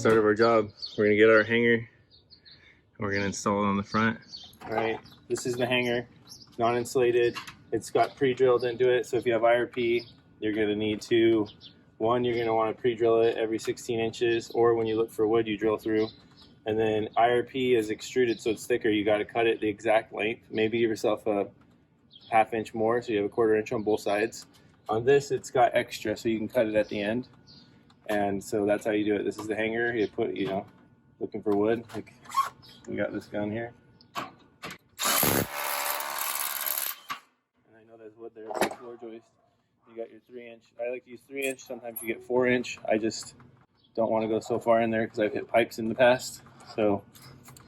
start of our job. We're gonna get our hanger and we're gonna install it on the front. All right, this is the hanger, non-insulated. It's got pre-drilled into it, so if you have IRP, you're gonna need to, one, you're gonna wanna pre-drill it every 16 inches, or when you look for wood, you drill through. And then IRP is extruded, so it's thicker. You gotta cut it the exact length. Maybe give yourself a ½ inch more, so you have a ½ inch on both sides. On this, it's got extra, so you can cut it at the end. And so that's how you do it. This is the hanger. You put, you know, looking for wood. Like we got this gun here. And I know there's wood there for the floor joist. You got your 3-inch. I like to use 3-inch. Sometimes you get 4-inch. I just don't want to go so far in there because I've hit pipes in the past. So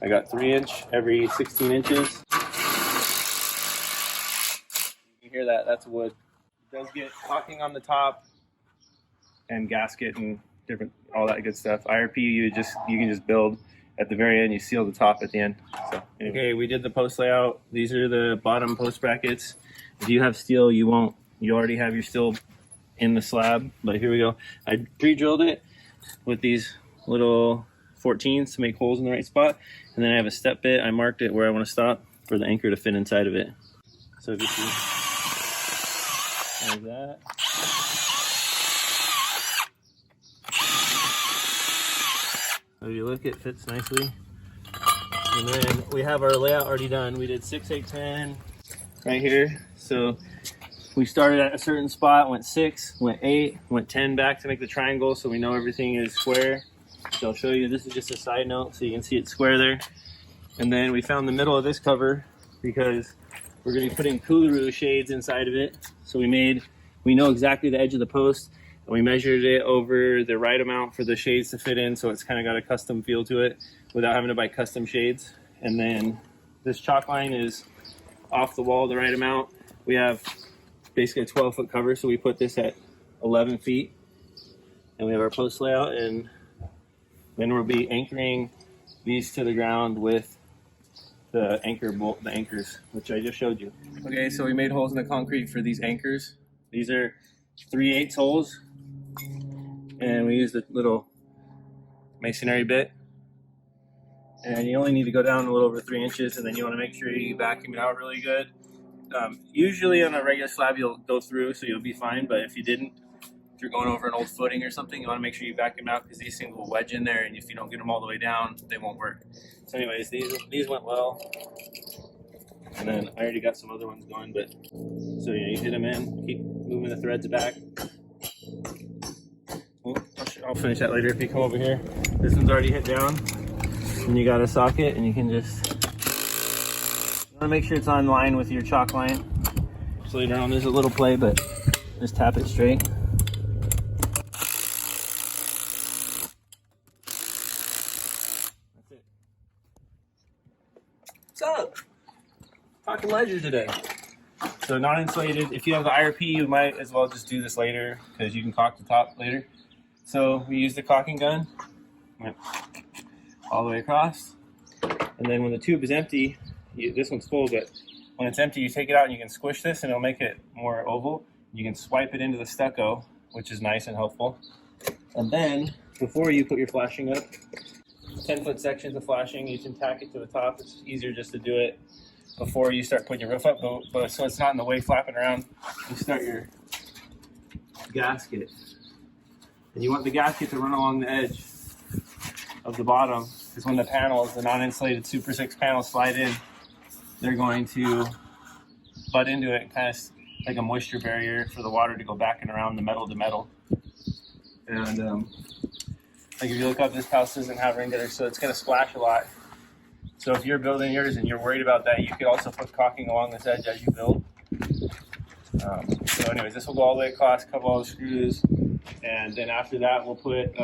I got 3-inch every 16 inches. You can hear that. That's wood. It does get caulking on the top and gasket and different, all that good stuff. IRP, you can just build at the very end. You seal the top at the end. So anyway. Okay, we did the post layout. These are the bottom post brackets. If you have steel, you won't. You already have your steel in the slab. But here we go. I pre-drilled it with these little 14s to make holes in the right spot, and then I have a step bit. I marked it where I want to stop for the anchor to fit inside of it. So if you see, there's that. So if you look, it fits nicely. And then we have our layout already done. We did 6, 8, 10 right here. So we started at a certain spot, went 6, went 8, went 10 back to make the triangle, so we know everything is square. So I'll show you. This is just a side note so you can see it square there. And then we found the middle of this cover because we're going to be putting Coolaroo shades inside of it. So we know exactly the edge of the post. We measured it over the right amount for the shades to fit in, so it's kind of got a custom feel to it without having to buy custom shades. And then this chalk line is off the wall the right amount. We have basically a 12-foot cover, so we put this at 11 feet. And we have our post layout, and then we'll be anchoring these to the ground with the anchor bolt, the anchors, which I just showed you. Okay, so we made holes in the concrete for these anchors. These are 3/8 holes. And we use the little masonry bit, and you only need to go down a little over 3 inches, and then you want to make sure you vacuum it out really good. Usually on a regular slab you'll go through, so you'll be fine, but if you didn't, if you're going over an old footing or something, you want to make sure you vacuum out because these things will wedge in there, and if you don't get them all the way down, they won't work. So anyways, these went well, and then I already got some other ones going, but so you hit them in, keep moving the threads back. I'll finish that later if you come over here. This one's already hit down, and you got a socket, and you can just, you want to make sure it's on line with your chalk line. So later on there's a little play, but just tap it straight. That's it. What's up? Talking ledger today. So non-insulated, if you have the IRP, you might as well just do this later because you can caulk the top later. So we used the caulking gun, went all the way across, and then when the tube is empty, this one's full, but when it's empty, you take it out and you can squish this and it'll make it more oval. You can swipe it into the stucco, which is nice and helpful. And then, before you put your flashing up, 10-foot sections of flashing, you can tack it to the top. It's easier just to do it before you start putting your roof up, but so it's not in the way flapping around. You start your gasket. And you want the gasket to run along the edge of the bottom, because when the panels, the non-insulated Super 6 panels slide in, they're going to butt into it, kind of like a moisture barrier for the water to go back and around the metal to metal. And like if you look up, this house doesn't have rain gutters, so it's going to splash a lot. So if you're building yours and you're worried about that, you could also put caulking along this edge as you build. So anyways, this will go all the way across, cover all the screws. And then after that, we'll put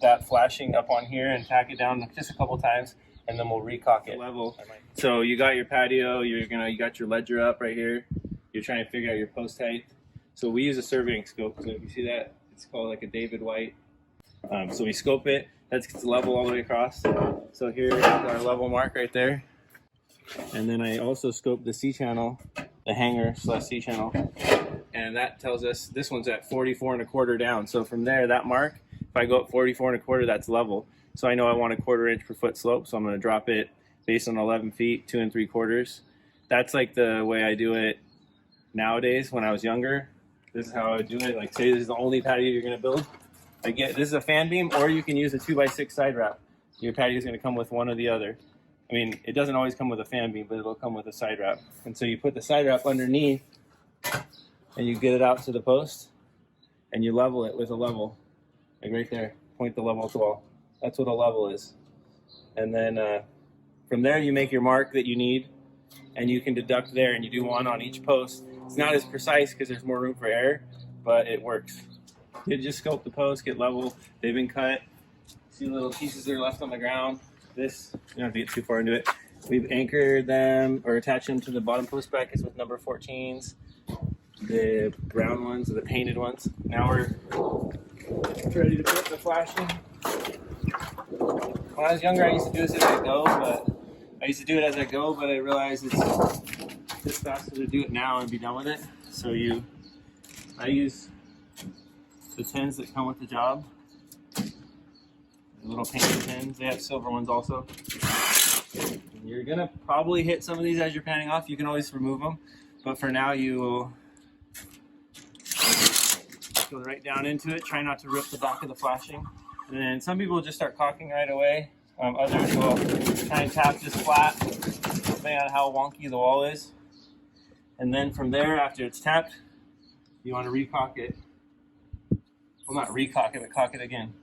that flashing up on here and tack it down just a couple times, and then we'll re-caulk it level. So you got your patio, you got your ledger up right here. You're trying to figure out your post height. So we use a surveying scope. So if you see that, it's called like a David White. So we scope it. That's level all the way across. So here is our level mark right there. And then I also scoped the C-channel, the hanger / C-channel. And that tells us this one's at 44 1/4 down. So from there, that mark, if I go up 44 1/4, that's level. So I know I want a 1/4 inch per foot slope, so I'm going to drop it based on 11 feet, 2 3/4. That's like the way I do it nowadays. When I was younger, this is how I would do it. Like, say this is the only patio you're going to build. This is a fan beam, or you can use a 2x6 side wrap. Your patio is going to come with one or the other. I mean, it doesn't always come with a fan beam, but it'll come with a side wrap. And so you put the side wrap underneath, and you get it out to the post, and you level it with a level, like right there. Point the level at the wall. That's what a level is. And then from there, you make your mark that you need, and you can deduct there, and you do one on each post. It's not as precise because there's more room for error, but it works. You just scope the post, get level. They've been cut. See the little pieces that are left on the ground. This, you don't have to get too far into it. We've anchored them or attached them to the bottom post brackets with number 14s. The brown ones or the painted ones. Now we're ready to put the flashing. When I was younger, I used to do this as I go, but I realized it's just faster to do it now and be done with it. So I use the tins that come with the job. The little painted tins. They have silver ones also. You're gonna probably hit some of these as you're panning off. You can always remove them, but for now you will go right down into it. Try not to rip the back of the flashing. And then some people just start caulking right away. Others will try and tap just flat, depending on how wonky the wall is. And then from there, after it's tapped, you want to re-caulk it. Well, not re-caulk it, but caulk it again.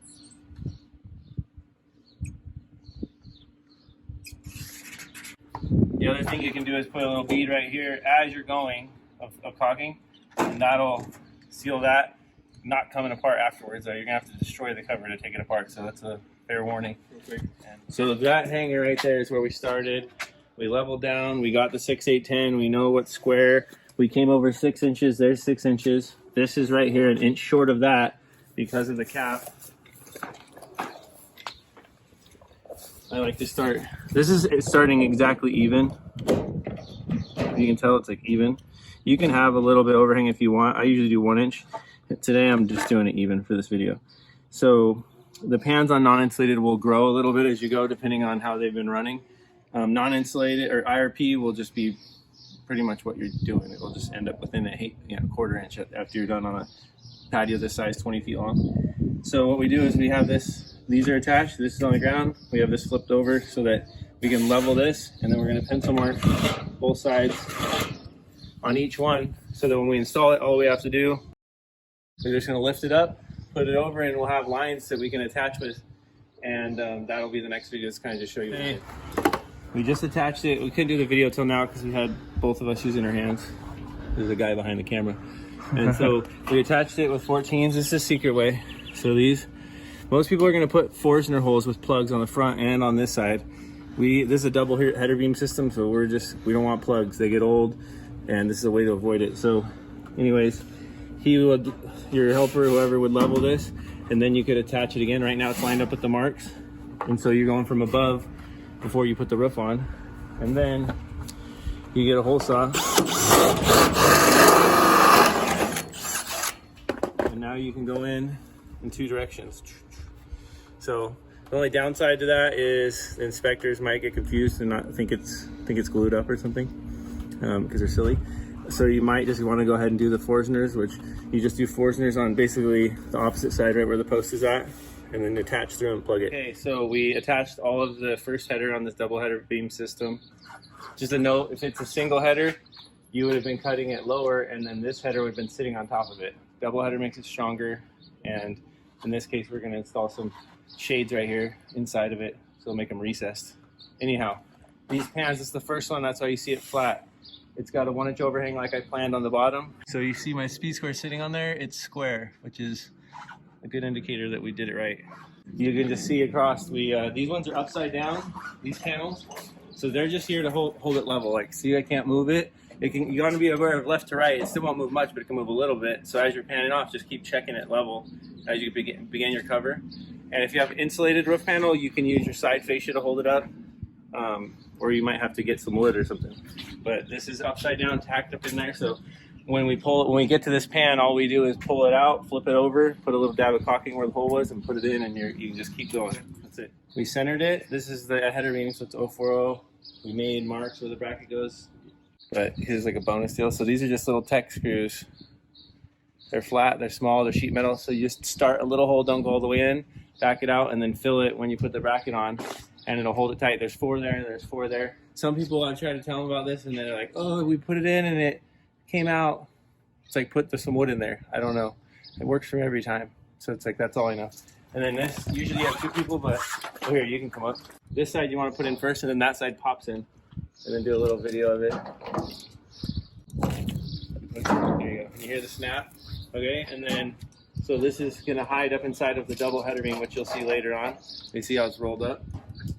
The other thing you can do is put a little bead right here as you're going of caulking, and that'll seal that, not coming apart afterwards. You're gonna have to destroy the cover to take it apart, so that's a fair warning. So that hanger right there is where we started. We leveled down, we got the 6, 8, 10, we know what's square. We came over 6 inches, there's 6 inches. This is right here, an inch short of that because of the cap. I like to start, it's starting exactly even. You can tell it's like even. You can have a little bit overhang if you want. I usually do 1 inch. Today I'm just doing it even for this video. So the pans on non-insulated will grow a little bit as you go, depending on how they've been running. Non-insulated or IRP will just be pretty much what you're doing. It will just end up within a 1/4 inch after you're done on a patio this size, 20 feet long. So what we do is we have these are attached, this is on the ground. We have this flipped over so that we can level this, and then we're going to pencil mark both sides on each one, so that when we install it, all we have to do, we're just going to lift it up, put it over, and we'll have lines that we can attach with, and that'll be the next video. Just kind of just show you. Okay. We just attached it. We couldn't do the video till now because we had both of us using our hands. There's a guy behind the camera. And so we attached it with 14s. This is a secret way. So most people are going to put Forstner holes with plugs on the front and on this side. This is a double header beam system, so we don't want plugs. They get old, and this is a way to avoid it. So anyways, your helper, whoever, would level this, and then you could attach it again. Right now it's lined up with the marks, and so you're going from above before you put the roof on, and then you get a hole saw, and now you can go in 2 directions. So the only downside to that is the inspectors might get confused and not think it's glued up or something, because they're silly. So you might just want to go ahead and do the Forstners, which you just do Forstners on basically the opposite side, right where the post is at, and then attach through and plug it. Okay, so we attached all of the first header on this double header beam system. Just a note, if it's a single header, you would have been cutting it lower, and then this header would have been sitting on top of it. Double header makes it stronger, and in this case, we're going to install some shades right here inside of it, so it'll make them recessed. Anyhow, these pans, this is the first one, that's why you see it flat. It's got a 1 inch overhang like I planned on the bottom. So you see my speed square sitting on there, it's square, which is a good indicator that we did it right. You can just see across, these ones are upside down, these panels. So they're just here to hold it level. Like, see, I can't move it. You want to be aware of left to right. It still won't move much, but it can move a little bit. So as you're panning off, just keep checking it level as you begin your cover. And if you have an insulated roof panel, you can use your side fascia to hold it up. Or you might have to get some wood or something. But this is upside down, tacked up in there. So when we get to this pan, all we do is pull it out, flip it over, put a little dab of caulking where the hole was, and put it in, and you can just keep going. That's it. We centered it. This is the header beam, so it's 040. We made marks where the bracket goes. But here's like a bonus deal. So these are just little tech screws. They're flat, they're small, they're sheet metal. So you just start a little hole, don't go all the way in, back it out, and then fill it when you put the bracket on, and it'll hold it tight. There's 4 there, and there's 4 there. Some people, I try to tell them about this, and they're like, oh, we put it in and it came out. It's like, put some wood in there. I don't know. It works for me every time. So it's like, that's all I know. And then this, usually you have 2 people, but oh, here, you can come up. This side you want to put in first, and then that side pops in. And then do a little video of it. There you go. You hear the snap? Okay, and then, so this is going to hide up inside of the double header beam, which you'll see later on. You see how it's rolled up,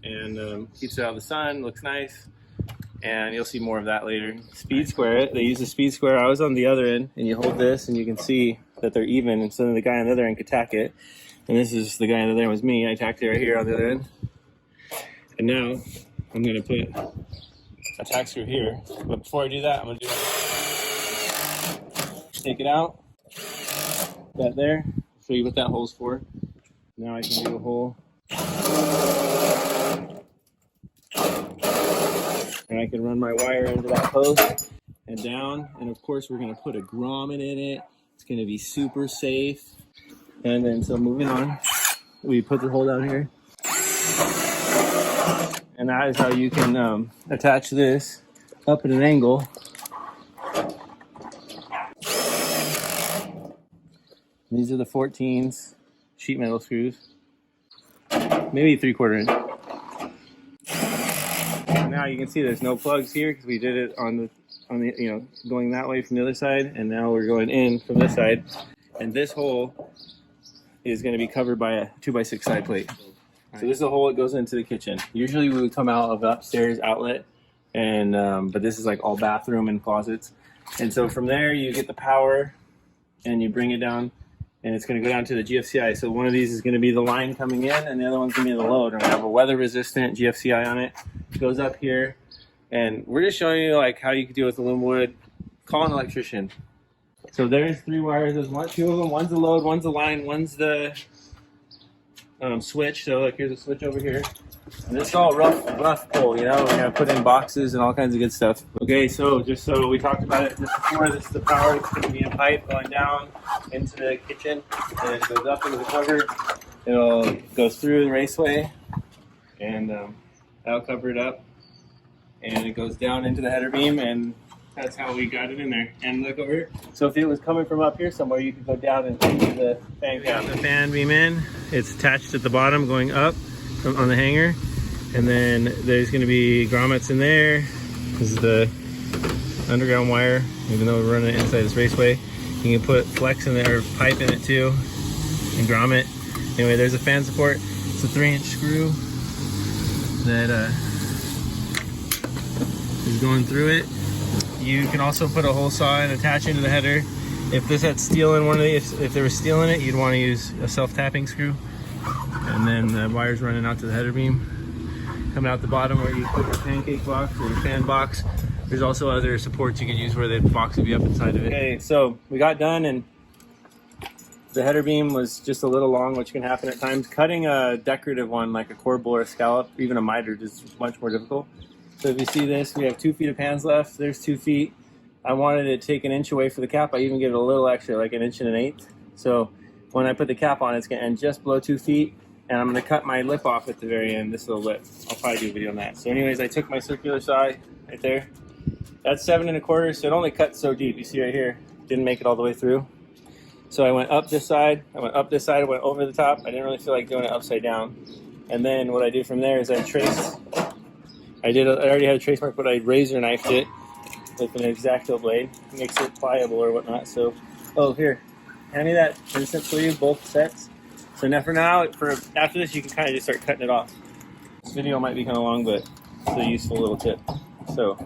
and keeps it out of the sun, looks nice, and you'll see more of that later. Speed square it. They use the speed square. I was on the other end, and you hold this, and you can see that they're even, and so then the guy on the other end could tack it. And this is the guy on the other end was me. I tacked it right here on the other end. And now I'm going to put a tack screw here, but before I do that, I'm going to do take it out. That there, show you what that hole's for. Now I can do a hole. And I can run my wire into that post and down. And of course, we're going to put a grommet in it. It's going to be super safe. And then, so moving on, we put the hole down here. And that is how you can attach this up at an angle. These are the 14s, sheet metal screws, maybe 3/4 inch. And now you can see there's no plugs here because we did it on the going that way from the other side, and now we're going in from this side. And this hole is going to be covered by a 2x6 side plate. So this is a hole that goes into the kitchen. Usually we would come out of the upstairs outlet, and but this is like all bathroom and closets. And so from there you get the power, and you bring it down. And it's going to go down to the GFCI. So one of these is going to be the line coming in, and the other one's going to be the load. And we have a weather-resistant GFCI on it. It goes up here, and we're just showing you like how you can deal with Alumawood. Call an electrician. So there's 3 wires. There's 2 of them. One's the load, one's the line, one's the switch. So like here's a switch over here. And this is all rough pull, you know. We're gonna put in boxes and all kinds of good stuff. Okay, so just so we talked about it just before, this is the power. It's gonna be a pipe going down into the kitchen, and it goes up into the cover. It'll goes through the raceway, and that'll cover it up, and it goes down into the header beam, and that's how we got it in there. And look over here. So if it was coming from up here somewhere, you could go down and into the fan cam. The fan beam in. It's attached at the bottom, going up on the hanger, and then there's going to be grommets in there. This is the underground wire, even though we're running it inside this raceway. You can put flex in there, or pipe in it too, and grommet. Anyway, there's a fan support. It's a 3-inch screw that is going through it. You can also put a hole saw and attach into the header. If this had steel in one of these, if there was steel in it, you'd want to use a self-tapping screw. And then the wire's running out to the header beam. Coming out the bottom where you put your pancake box or your fan box. There's also other supports you could use where the box would be up inside of it. Okay, so we got done, and the header beam was just a little long, which can happen at times. Cutting a decorative one like a corbel or a scallop, even a miter, is much more difficult. So if you see this, we have 2 feet of pans left. There's 2 feet. I wanted to take an inch away for the cap. I even give it a little extra, like 1 1/8 inches. So when I put the cap on, it's going to end just below 2 feet. And I'm going to cut my lip off at the very end, this little lip. I'll probably do a video on that. So anyways, I took my circular saw right there. That's 7 1/4, so it only cuts so deep. You see right here, didn't make it all the way through. So I went up this side, I went up this side, I went over the top. I didn't really feel like doing it upside down. And then what I do from there is I trace. I already had a trace mark, but I razor knifed it with an X-Acto blade. It makes it pliable or whatnot. So, oh here, hand me that instant sleeve, both sets. So now after this, you can kind of just start cutting it off. This video might be kind of long, but it's a useful little tip. So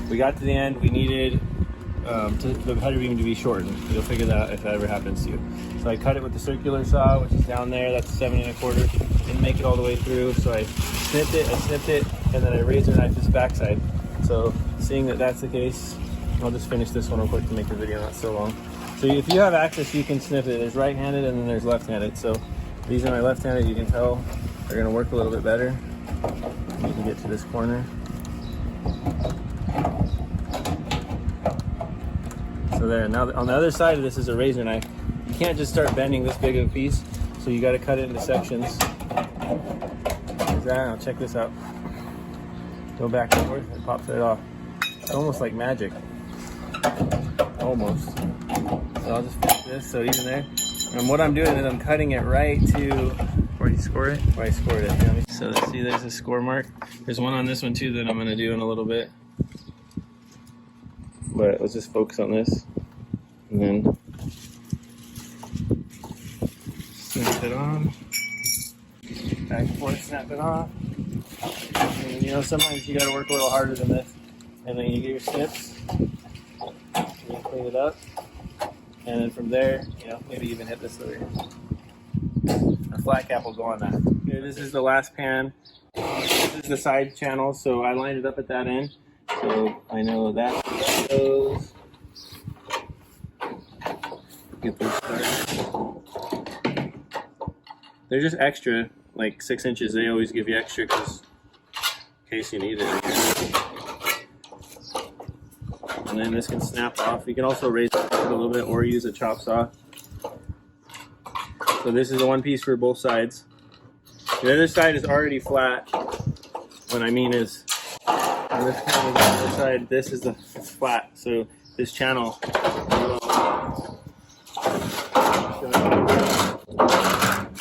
we got to the end. We needed the header beam to be shortened. You'll figure that out if that ever happens to you. So I cut it with the circular saw, which is down there. That's 7 1/4. Didn't make it all the way through, so I snipped it, and then I razor knifed this backside. So seeing that that's the case, I'll just finish this one real quick to make the video not so long. So if you have access, you can snip it. There's right-handed and then there's left-handed. So These are my left-handed, you can tell they're gonna work a little bit better. You can get to this corner. So there, now on the other side of this is a razor knife. You can't just start bending this big of a piece, so you gotta cut it into sections. There's that, now check this out. Go back and forth, it pops right off. It's almost like magic. Almost. So I'll just fix this, so even there. And what I'm doing is I'm cutting it right to where you score it. Where I scored it. So see, there's a score mark. There's one on this one too that I'm gonna do in a little bit. But let's just focus on this. And then snap it on. Back and forth, snap it off. And, you know, sometimes you gotta work a little harder than this. And then you get your snips. You clean it up. And then from there, you know, maybe even hit this over here. A flat cap will go on that. Here, this is the last pan. This is the side channel, so I lined it up at that end. So I know that goes. Get those started. They're just extra, like 6 inches. They always give you extra because in case you need it. And then this can snap off. You can also raise it a little bit or use a chop saw. So this is a one piece for both sides. The other side is already flat. What I mean is, on this kind of the other side, this is it's flat. So this channel.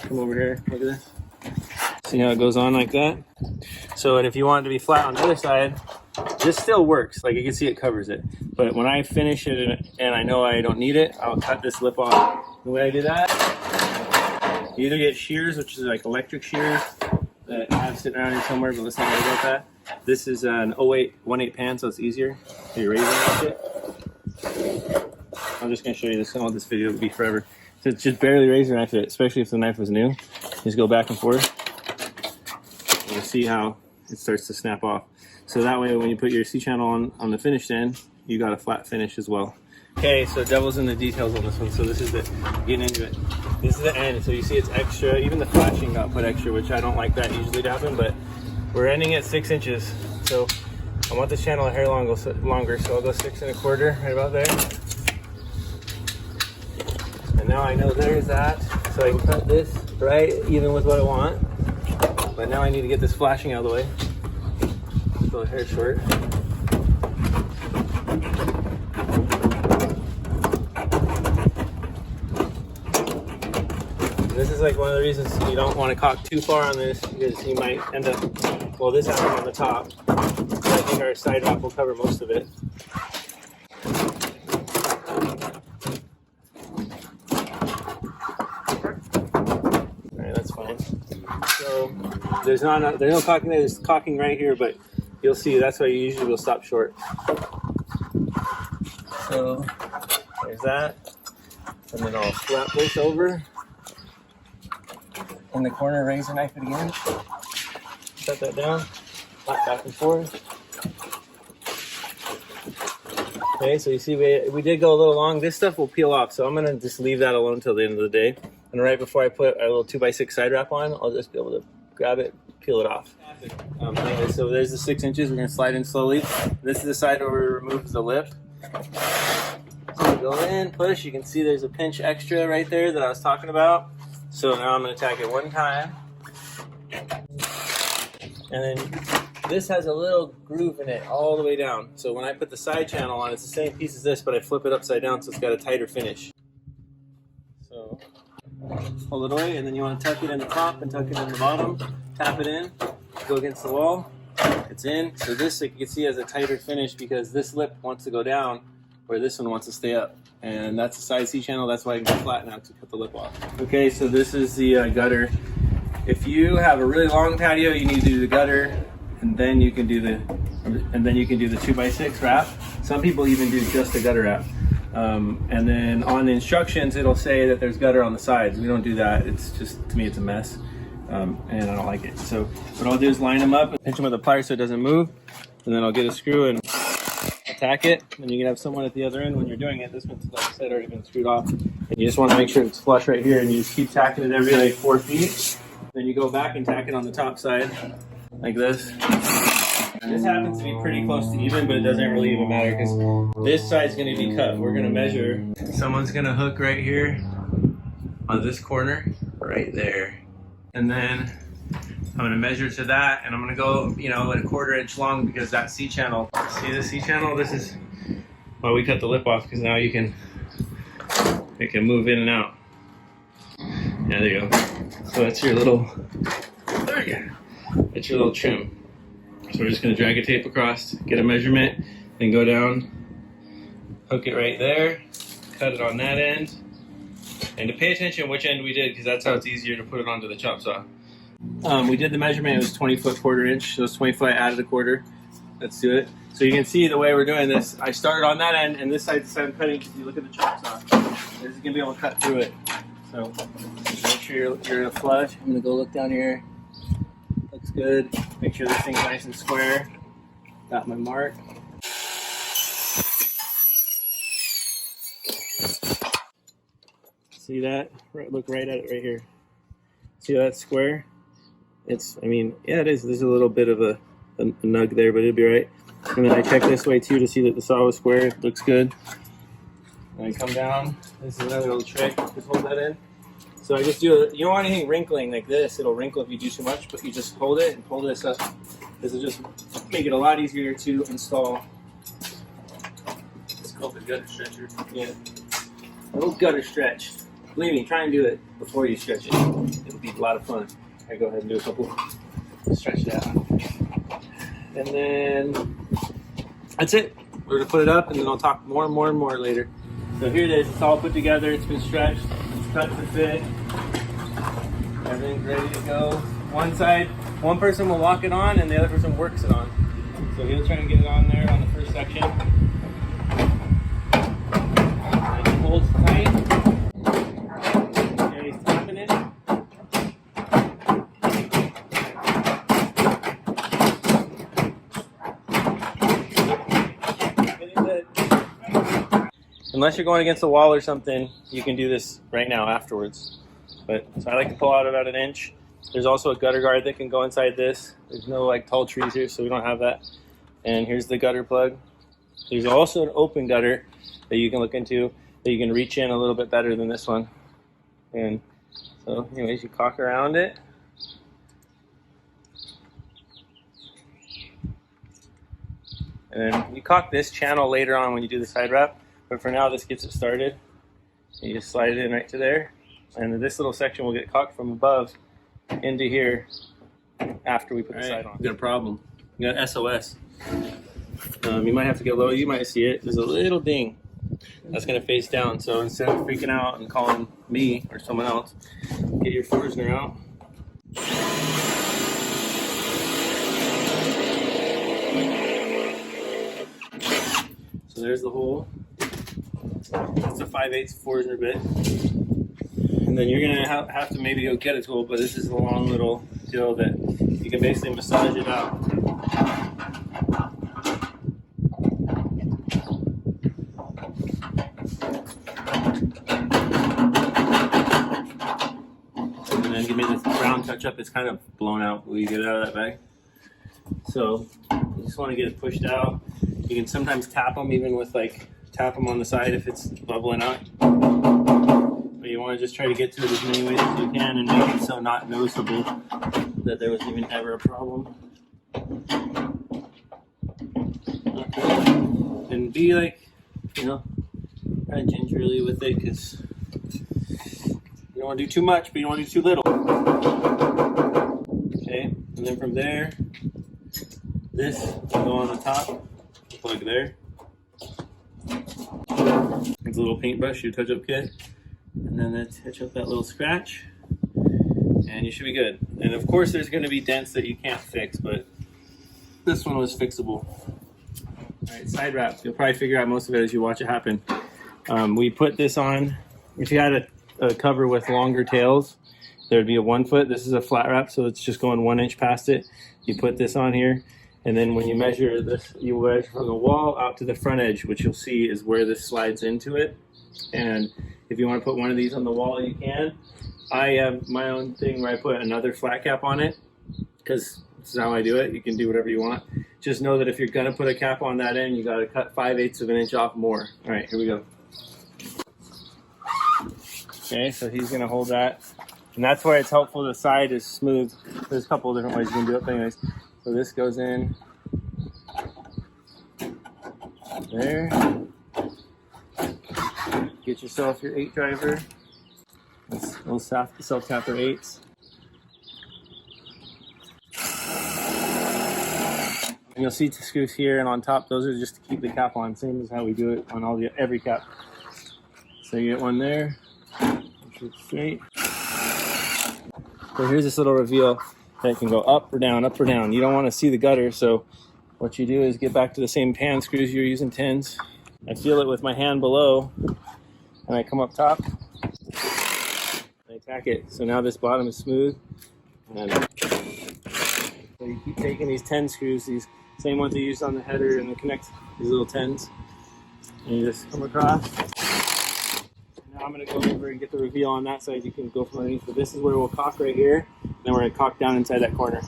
Come over here, look at this. See how it goes on like that? So, and if you want it to be flat on the other side, this still works. Like you can see it covers it. But when I finish it and I know I don't need it, I'll cut this lip off. The way I do that, you either get shears, which is like electric shears that I have sitting around here somewhere, but let's not worry about that. This is an 0.8 pan, so it's easier. So you're raising that shit. I'm just gonna show you this. I want this video to be forever. So it's just barely razor knife it, especially if the knife was new. Just go back and forth. And you'll see how it starts to snap off. So that way when you put your C-channel on the finished end, you got a flat finish as well. Okay, so devil's in the details on this one. So this is the, getting into it. This is the end, so you see it's extra. Even the flashing got put extra, which I don't like that usually to happen, but we're ending at 6 inches. So I want this channel a hair longer, so I'll go 6 1/4, right about there. And now I know there's that, so I can cut this right even with what I want. But now I need to get this flashing out of the way. So the hair's short. This is like one of the reasons you don't want to cock too far on this, because you might end up, well, this happened on the top. So I think our side wrap will cover most of it. Alright, that's fine. So there's no cocking there, there's cocking right here, but you'll see that's why you usually will stop short. So there's that. And then I'll flap this over. In the corner, razor knife it again. Set that down, flap back and forth. Okay, so you see we did go a little long. This stuff will peel off, so I'm gonna just leave that alone till the end of the day. And right before I put a little 2x6 side wrap on, I'll just be able to grab it, peel it off. Anyway, so there's the 6 inches. We're gonna slide in slowly. This is the side where we remove the lip. So we go in, push. You can see there's a pinch extra right there that I was talking about. So now I'm going to tack it one time. And then this has a little groove in it all the way down. So when I put the side channel on, it's the same piece as this, but I flip it upside down so it's got a tighter finish. So pull it away, and then you want to tuck it in the top and tuck it in the bottom. Tap it in, go against the wall. It's in. So this, like you can see, has a tighter finish because this lip wants to go down where this one wants to stay up. And that's the side C-channel, that's why I can go flat now to cut the lip off. Okay, so this is the gutter. If you have a really long patio, you need to do the gutter, and then you can do the 2x6 wrap. Some people even do just a gutter wrap. And then on the instructions, it'll say that there's gutter on the sides. We don't do that. It's just, to me, it's a mess, and I don't like it. So what I'll do is line them up and pinch them with a plier so it doesn't move, and then I'll get a screw and tack it, and you can have someone at the other end when you're doing it. This one's, like I said, already been screwed off. And you just want to make sure it's flush right here, and you just keep tacking it every like 4 feet. Then you go back and tack it on the top side, like this. This happens to be pretty close to even, but it doesn't really even matter because this side's going to be cut. We're going to measure. Someone's going to hook right here on this corner, right there. And then I'm going to measure to that, and I'm going to go, you know, at a 1/4 inch long because that C-channel, see the C-channel? This is why we cut the lip off, because now it can move in and out. Yeah, there you go. So that's your little, there you go. That's your little trim. So we're just going to drag a tape across, get a measurement, then go down, hook it right there, cut it on that end. And to pay attention which end we did, because that's how it's easier to put it onto the chop saw. We did the measurement, it was 20 foot 1/4 inch, so it's 20 foot, I added a 1/4. Let's do it. So you can see the way we're doing this, I started on that end, and this side's the side I'm cutting, because you look at the chop saw. This is going to be able to cut through it. So make sure you're flush. I'm going to go look down here. Looks good. Make sure this thing's nice and square. Got my mark. See that? Look right at it right here. See that square? It's, I mean, yeah, it is. There's a little bit of a nug there, but it'll be right. And then I check this way too to see that the saw was square. It looks good. And I come down. This is another little trick. Just hold that in. So I just do, you don't want anything wrinkling like this. It'll wrinkle if you do too much, but you just hold it and pull this up. This will just make it a lot easier to install. It's called the gutter stretcher. Yeah. A little gutter stretch. Believe me, try and do it before you stretch it. It'll be a lot of fun. I go ahead and do a couple. Stretch that out. And then that's it. We're gonna put it up, and then I'll talk more and more later. So here it is. It's all put together. It's been stretched. It's cut to fit. Everything's ready to go. One side, one person will lock it on, and the other person works it on. So he'll try and get it on there on the first section. And he holds tight. And he's tapping it. Unless you're going against the wall or something, you can do this right now afterwards. But so I like to pull out about 1 inch. There's also a gutter guard that can go inside this. There's no like tall trees here, so we don't have that. And here's the gutter plug. There's also an open gutter that you can look into, that you can reach in a little bit better than this one. And so anyways, you caulk around it. And then you caulk this channel later on when you do the side wrap. But for now, this gets it started. You just slide it in right to there. And this little section will get caulked from above into here after we put the side on. We got a problem. We got SOS. You might have to get low. You might see it. There's a little ding that's going to face down. So instead of freaking out and calling me or someone else, get your Forstner out. So there's the hole. It's a 5/8 Forstner bit. And then you're going to have to maybe go get a tool, but this is a long little deal that you can basically massage it out. And then give me this brown touch up. It's kind of blown out when you get it out of that bag. So you just want to get it pushed out. You can sometimes tap them even with like, tap them on the side if it's bubbling out. But you want to just try to get to it as many ways as you can and make it so not noticeable that there was even ever a problem. Okay. And be like, you know, kind of gingerly with it because you don't want to do too much, but you don't want to do too little. Okay, and then from there, this will go on the top, plug there. It's a little paintbrush, your touch-up kit, and then let's touch up that little scratch, and you should be good. And of course, there's going to be dents that you can't fix, but this one was fixable. All right, side wrap. You'll probably figure out most of it as you watch it happen. We put this on. If you had a cover with longer tails, there would be a 1 foot. This is a flat wrap, so it's just going 1 inch past it. You put this on here, And then when you measure this, you measure from the wall out to the front edge, which you'll see is where this slides into it. And if you want to put one of these on the wall, you can. I have my own thing where I put another flat cap on it, because this is how I do it. You can do whatever you want. Just know that if you're going to put a cap on that end, you got to cut 5/8 of an inch off more. All right, here we go. Okay, so he's going to hold that. And that's why it's helpful the side is smooth. There's a couple of different ways you can do it, but anyways. So this goes in there. Get yourself your 8 driver. Those self-tapper 8s. And you'll see the screws here and on top. Those are just to keep the cap on, same as how we do it on every cap. So you get one there. Straight. So here's this little reveal that can go up or down, up or down. You don't want to see the gutter, so what you do is get back to the same pan screws you're using 10s. I feel it with my hand below, and I come up top, and I tack it. So now this bottom is smooth. And so you keep taking these 10 screws, these same ones you used on the header, and they connect these little 10s. And you just come across. Now I'm going to go over and get the reveal on that side. You can go from underneath, but this is where we'll caulk right here. Then we're going to caulk down inside that corner.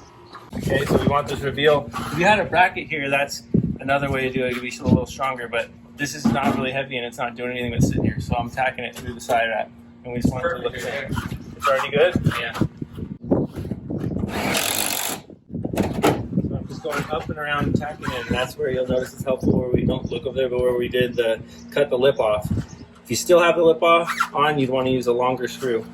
Okay, so we want this reveal. If you had a bracket here, that's another way to do it. It could be a little stronger, but this is not really heavy and it's not doing anything but sitting here. So I'm tacking it through the side rack. And we just want it to look there. It's already good? Yeah. So I'm just going up and around and tacking it. And that's where you'll notice it's helpful where we don't look over there, but where we did cut the lip off. If you still have the lip off on, you'd want to use a longer screw.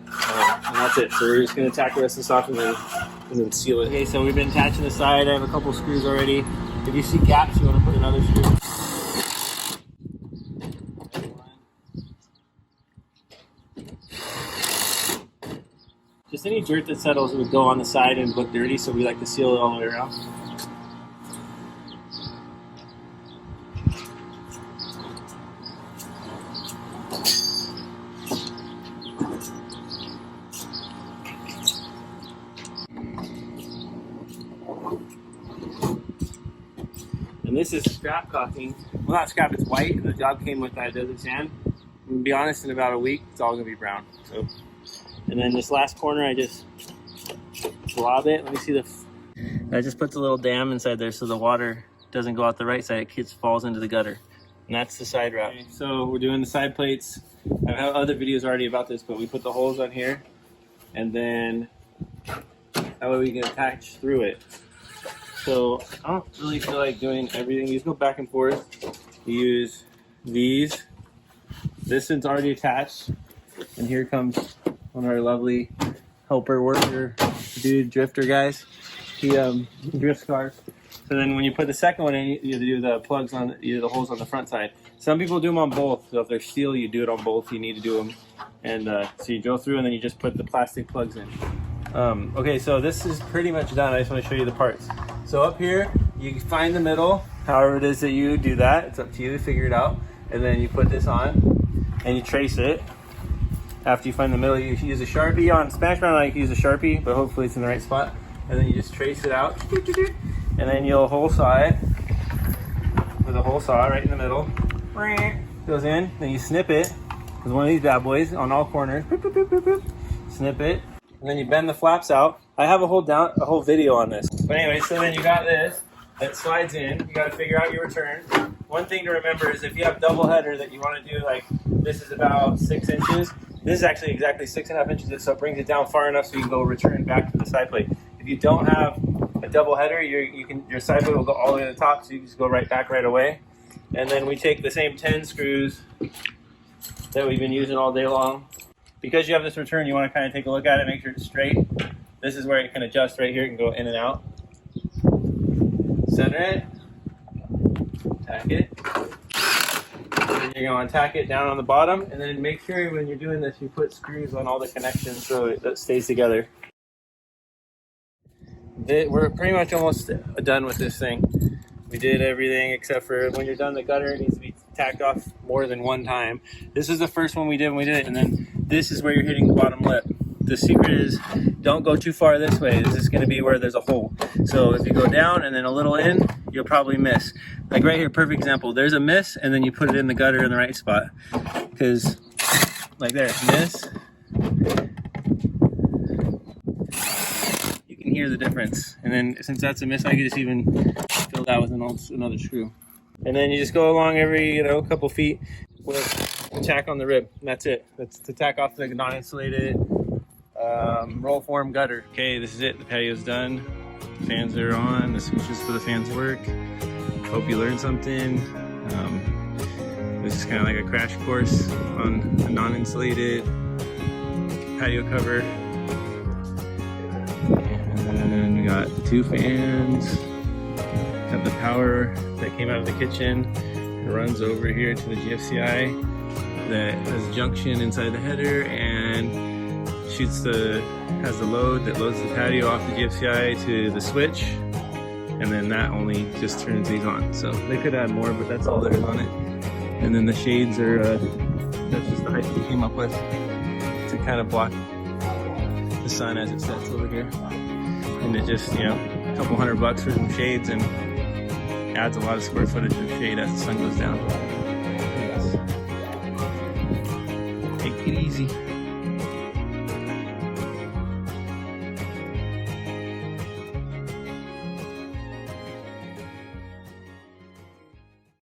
And that's it. So we're just going to tack the rest of this off and then seal it. Okay, so we've been attaching the side. I have a couple screws already. If you see gaps, you want to put another screw. Just any dirt that settles would go on the side and look dirty, so we like to seal it all the way around. And this is scrap caulking. Well, not scrap, it's white, and the job came with that desert sand. And to be honest, in about a week, it's all gonna be brown. So, and then this last corner, I just blob it. Let me see I just put the little dam inside there so the water doesn't go out the right side. It falls into the gutter. And that's the side wrap. Okay, so we're doing the side plates. I have other videos already about this, but we put the holes on here, and then that way we can attach through it. So I don't really feel like doing everything. You just go back and forth. You use these. This one's already attached. And here comes one of our lovely helper worker dude drifter guys. He drifts cars. So then when you put the second one in, you do the plugs on, you do the holes on the front side. Some people do them on both. So if they're steel, you do it on both. You need to do them. And so you drill through and then you just put the plastic plugs in. Okay, so this is pretty much done. I just want to show you the parts. So up here, you find the middle, however it is that you do that. It's up to you to figure it out. And then you put this on and you trace it. After you find the middle, you use a Sharpie. On Spanish Brown, I like to use a Sharpie, but hopefully it's in the right spot. And then you just trace it out. And then you'll hole saw it with a hole saw right in the middle. Goes in, then you snip it with one of these bad boys on all corners. Snip it. And then you bend the flaps out. I have a whole video on this. But anyway, so then you got this that slides in. You got to figure out your return. One thing to remember is if you have double header that you want to do, like this is about 6 inches. This is actually exactly 6.5 inches, so it brings it down far enough so you can go return back to the side plate. If you don't have a double header, your side plate will go all the way to the top, so you can just go right back right away. And then we take the same 10 screws that we've been using all day long. Because you have this return, you want to kind of take a look at it, make sure it's straight. This is where it can adjust right here. It can go in and out. Center it. Tack it. And you're going to tack it down on the bottom. And then make sure when you're doing this, you put screws on all the connections so it stays together. We're pretty much almost done with this thing. We did everything except for when you're done, the gutter needs to be tacked off more than one time. This is the first one we did when we did it, and then this is where you're hitting the bottom lip. the secret is don't go too far this way. This is going to be where there's a hole. So if you go down and then a little in, you'll probably miss. Like right here, perfect example. There's a miss, and then you put it in the gutter in the right spot. Because like there, miss. You can hear the difference. And then since that's a miss, I can just even fill that with another screw. And then you just go along every, couple feet with a tack on the rib. And that's it. That's to tack off the non-insulated roll form gutter. Okay, this is it. The patio's done. Fans are on. The switches for the fans work. Hope you learned something. This is kind of like a crash course on a non-insulated patio cover. And we got 2 fans. Got the power that came out of the kitchen. It runs over here to the GFCI that has a junction inside the header and has the load that loads the patio off the GFCI to the switch, and then that only just turns these on. So they could add more, but that's all there's on it. And then the shades are that's just the height we came up with to kind of block the sun as it sets over here. And it just, a couple $100 for some shades and adds a lot of square footage of shade as the sun goes down. Take it easy.